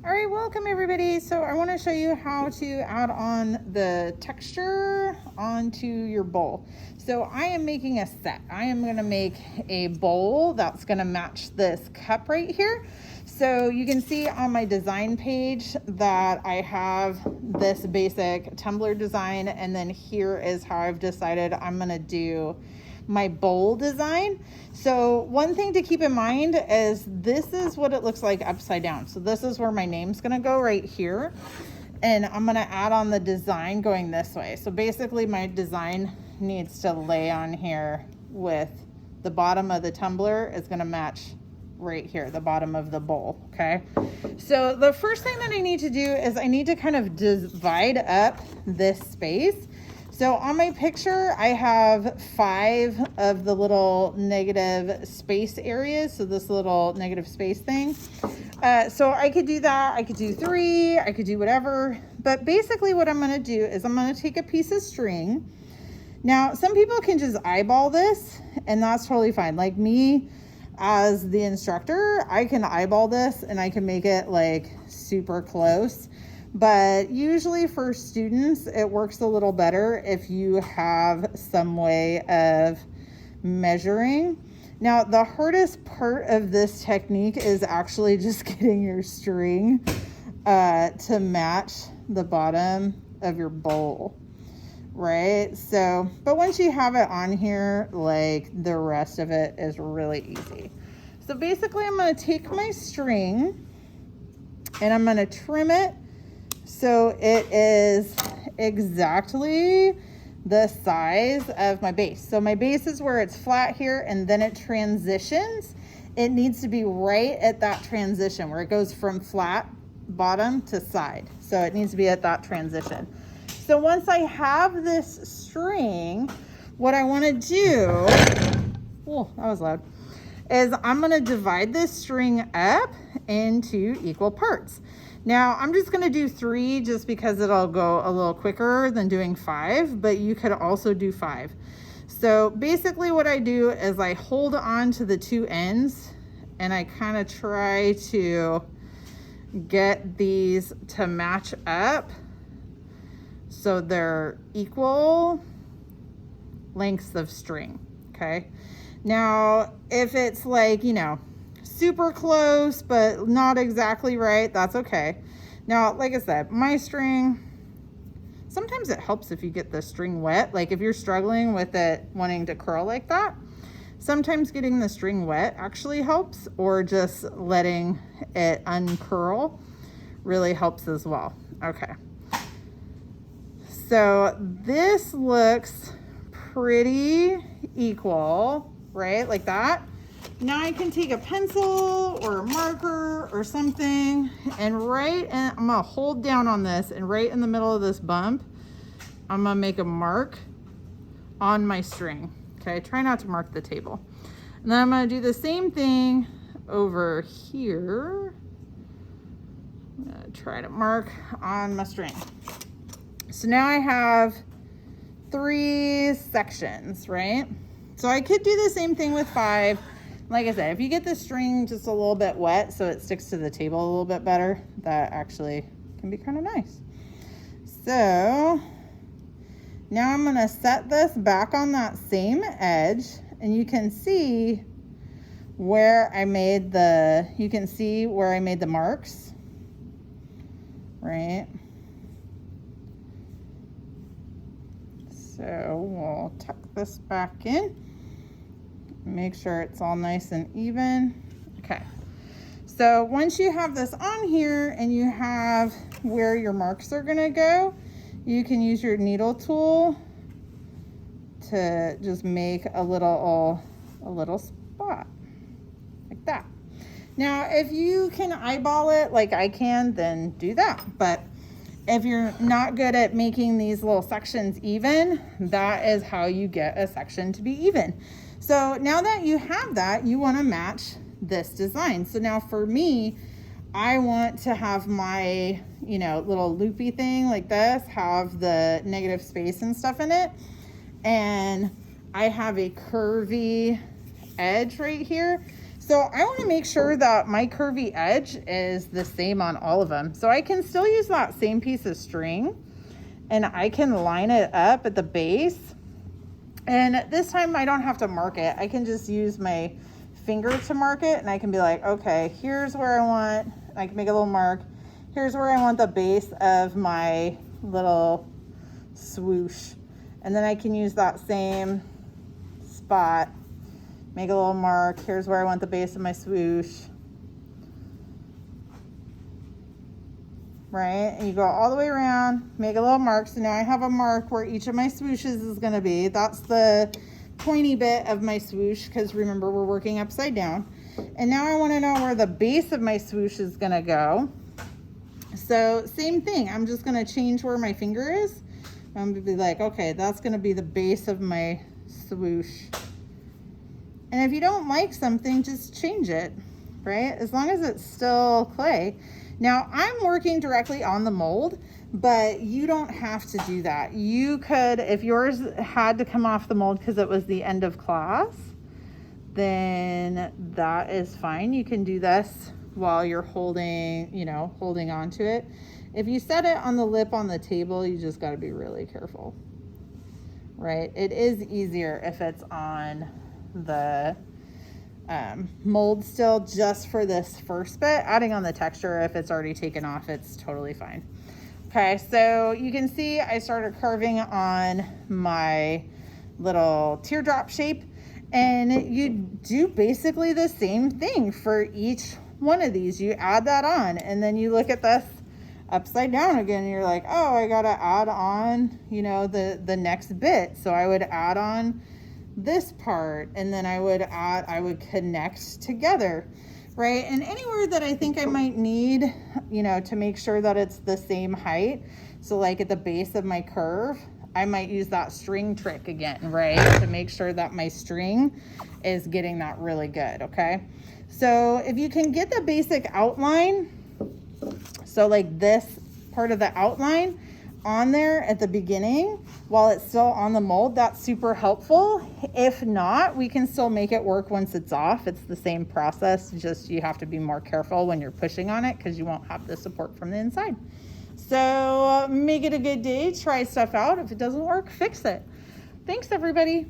All right, welcome everybody. So I want to show you how to add on the texture onto your bowl. So I am making a set. I am going to make a bowl that's going to match this cup right here. So you can see on my design page that I have this basic tumbler design, and then here is how I've decided I'm going to do my bowl design. So one thing to keep in mind is this is what it looks like upside down. So this is where my name's gonna go right here. And I'm gonna add on the design going this way. So basically my design needs to lay on here with the bottom of the tumbler is gonna match right here, the bottom of the bowl, okay? So the first thing that I need to do is I need to kind of divide up this space. So on my picture, I have 5 of the little negative space areas. So this little negative space thing. So I could do that. I could do 3, I could do whatever. But basically what I'm gonna do is I'm gonna take a piece of string. Now, some people can just eyeball this and that's totally fine. Like me as the instructor, I can eyeball this and I can make it like super close. But usually for students, it works a little better if you have some way of measuring. Now, the hardest part of this technique is actually just getting your string to match the bottom of your bowl, right? So, but once you have it on here, like the rest of it is really easy. So basically, I'm going to take my string and I'm going to trim it so it is exactly the size of my base. So my base is where it's flat here and then it transitions. It needs to be right at that transition where it goes from flat bottom to side. So it needs to be at that transition. So once I have this string, what I want to do, oh, that was loud, is I'm going to divide this string up into equal parts. Now I'm just gonna do 3 just because it'll go a little quicker than doing 5, but you could also do 5. So basically what I do is I hold on to the 2 ends and I kind of try to get these to match up so they're equal lengths of string, okay? Now, if it's like, you know, super close but not exactly right, that's okay. Now, like I said, my string, sometimes it helps if you get the string wet. Like if you're struggling with it wanting to curl like that, sometimes getting the string wet actually helps, or just letting it uncurl really helps as well. Okay, so this looks pretty equal, right? Like that. Now I can take a pencil or a marker or something and I'm gonna hold down on this, and right in the middle of this bump, I'm gonna make a mark on my string. Okay, try not to mark the table. And then I'm gonna do the same thing over here. I'm gonna try to mark on my string. So now I have 3 sections, right? So I could do the same thing with 5. Like I said, if you get the string just a little bit wet so it sticks to the table a little bit better, that actually can be kind of nice. So now I'm gonna set this back on that same edge, and you can see where I made the, marks, right? So we'll tuck this back in. Make sure it's all nice and even. Okay, so once you have this on here and you have where your marks are gonna go, you can use your needle tool to just make a little spot like that. Now, if you can eyeball it like I can, then do that. But if you're not good at making these little sections even, that is how you get a section to be even. So now that you have that, you want to match this design. So now for me, I want to have my, you know, little loopy thing like this, have the negative space and stuff in it. And I have a curvy edge right here. So I want to make sure that my curvy edge is the same on all of them. So I can still use that same piece of string and I can line it up at the base. And this time I don't have to mark it. I can just use my finger to mark it, and I can be like, okay, here's where I want, I can make a little mark. Here's where I want the base of my little swoosh. And then I can use that same spot, make a little mark. Here's where I want the base of my swoosh. Right? And you go all the way around, make a little mark. So now I have a mark where each of my swooshes is going to be. That's the pointy bit of my swoosh, because remember, we're working upside down. And now I want to know where the base of my swoosh is going to go. So same thing, I'm just going to change where my finger is. I'm going to be like, okay, that's going to be the base of my swoosh. And if you don't like something, just change it, right? As long as it's still clay. Now I'm working directly on the mold, but you don't have to do that. You could, if yours had to come off the mold because it was the end of class, then that is fine. You can do this while you're holding, holding on to it. If you set it on the lip on the table, you just got to be really careful, right? It is easier if it's on the mold still, just for this first bit. Adding on the texture, if it's already taken off, it's totally fine. Okay, so you can see I started carving on my little teardrop shape, and you do basically the same thing for each one of these. You add that on, and then you look at this upside down again, and you're like, oh, I gotta add on, the next bit. So I would add on this part, and then I would connect together, right? And anywhere that I think I might need, to make sure that it's the same height. So like at the base of my curve, I might use that string trick again, right? To make sure that my string is getting that really good, okay? So if you can get the basic outline, so like this part of the outline on there at the beginning while it's still on the mold, that's super helpful. If not, we can still make it work once it's off. It's the same process, just you have to be more careful when you're pushing on it because you won't have the support from the inside. So make it a good day, try stuff out. If it doesn't work, fix it. Thanks, everybody.